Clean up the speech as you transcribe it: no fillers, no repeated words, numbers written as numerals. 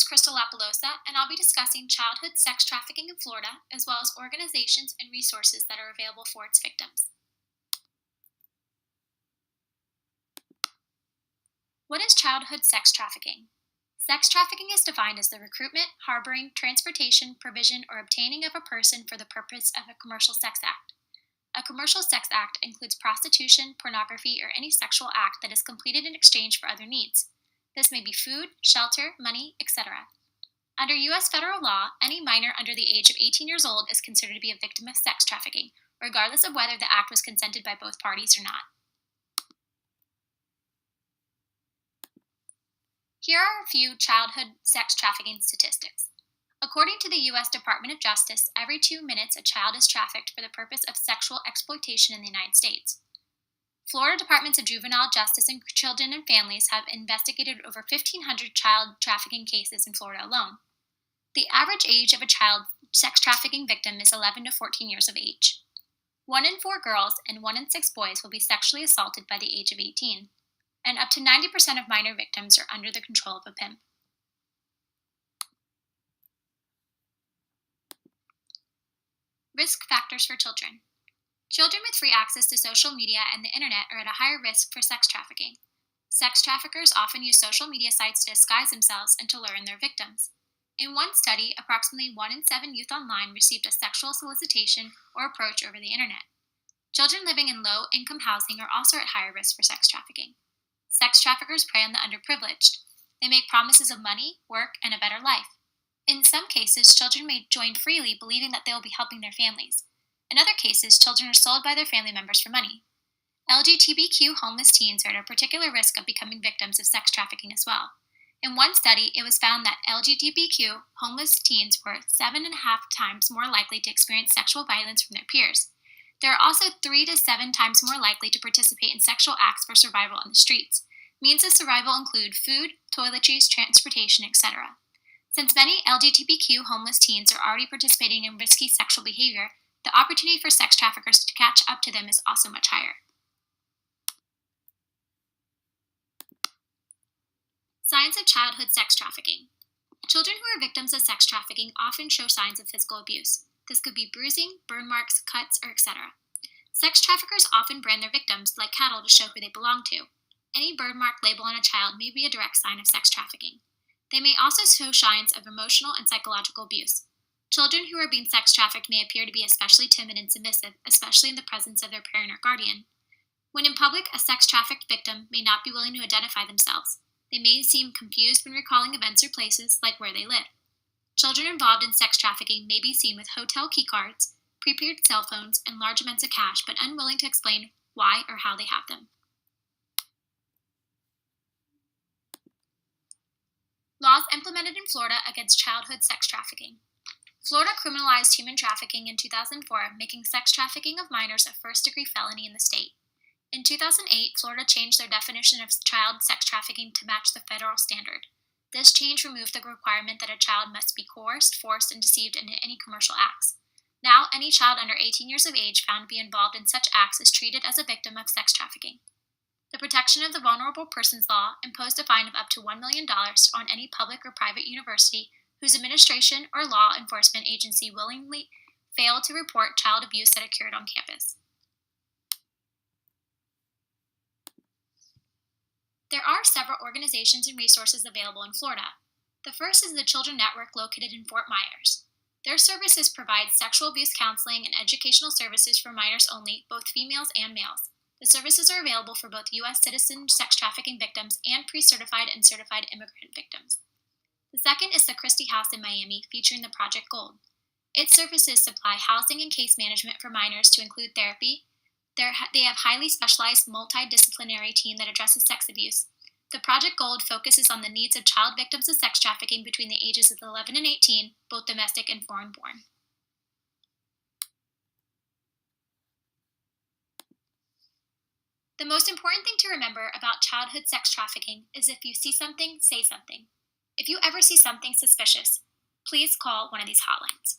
Crystal Lapalosa, and I'll be discussing childhood sex trafficking in Florida, as well as organizations and resources that are available for its victims. What is childhood sex trafficking? Sex trafficking is defined as the recruitment, harboring, transportation, provision, or obtaining of a person for the purpose of a commercial sex act. A commercial sex act includes prostitution, pornography, or any sexual act that is completed in exchange for other needs. This may be food, shelter, money, etc. Under U.S. federal law, any minor under the age of 18 years old is considered to be a victim of sex trafficking, regardless of whether the act was consented by both parties or not. Here are a few childhood sex trafficking statistics. According to the U.S. Department of Justice, every 2 minutes a child is trafficked for the purpose of sexual exploitation in the United States. Florida Departments of Juvenile Justice and Children and Families have investigated over 1,500 child trafficking cases in Florida alone. The average age of a child sex trafficking victim is 11 to 14 years of age. 1 in 4 girls and 1 in 6 boys will be sexually assaulted by the age of 18. And up to 90% of minor victims are under the control of a pimp. Risk factors for children. Children with free access to social media and the internet are at a higher risk for sex trafficking. Sex traffickers often use social media sites to disguise themselves and to lure in their victims. In one study, approximately 1 in 7 youth online received a sexual solicitation or approach over the internet. Children living in low-income housing are also at higher risk for sex trafficking. Sex traffickers prey on the underprivileged. They make promises of money, work, and a better life. In some cases, children may join freely, believing that they will be helping their families. In other cases, children are sold by their family members for money. LGBTQ homeless teens are at a particular risk of becoming victims of sex trafficking as well. In one study, it was found that LGBTQ homeless teens were 7.5 times more likely to experience sexual violence from their peers. They are also 3 to 7 times more likely to participate in sexual acts for survival on the streets. Means of survival include food, toiletries, transportation, etc. Since many LGBTQ homeless teens are already participating in risky sexual behavior, the opportunity for sex traffickers to catch up to them is also much higher. Signs of childhood sex trafficking. Children who are victims of sex trafficking often show signs of physical abuse. This could be bruising, burn marks, cuts, or etc. Sex traffickers often brand their victims like cattle to show who they belong to. Any bird mark label on a child may be a direct sign of sex trafficking. They may also show signs of emotional and psychological abuse. Children who are being sex trafficked may appear to be especially timid and submissive, especially in the presence of their parent or guardian. When in public, a sex trafficked victim may not be willing to identify themselves. They may seem confused when recalling events or places, like where they live. Children involved in sex trafficking may be seen with hotel keycards, prepaid cell phones, and large amounts of cash, but unwilling to explain why or how they have them. Laws implemented in Florida against childhood sex trafficking. Florida criminalized human trafficking in 2004, making sex trafficking of minors a first-degree felony in the state. In 2008, Florida changed their definition of child sex trafficking to match the federal standard. This change removed the requirement that a child must be coerced, forced, and deceived into any commercial acts. Now, any child under 18 years of age found to be involved in such acts is treated as a victim of sex trafficking. The Protection of the Vulnerable Persons Law imposed a fine of up to $1 million on any public or private university whose administration or law enforcement agency willingly failed to report child abuse that occurred on campus. There are several organizations and resources available in Florida. The first is the Children Network located in Fort Myers. Their services provide sexual abuse counseling and educational services for minors only, both females and males. The services are available for both U.S. citizen sex trafficking victims and pre-certified and certified immigrant victims. The second is the Christie House in Miami, featuring the Project Gold. Its services supply housing and case management for minors to include therapy. They have highly specialized multidisciplinary team that addresses sex abuse. The Project Gold focuses on the needs of child victims of sex trafficking between the ages of 11 and 18, both domestic and foreign-born. The most important thing to remember about childhood sex trafficking is if you see something, say something. If you ever see something suspicious, please call one of these hotlines.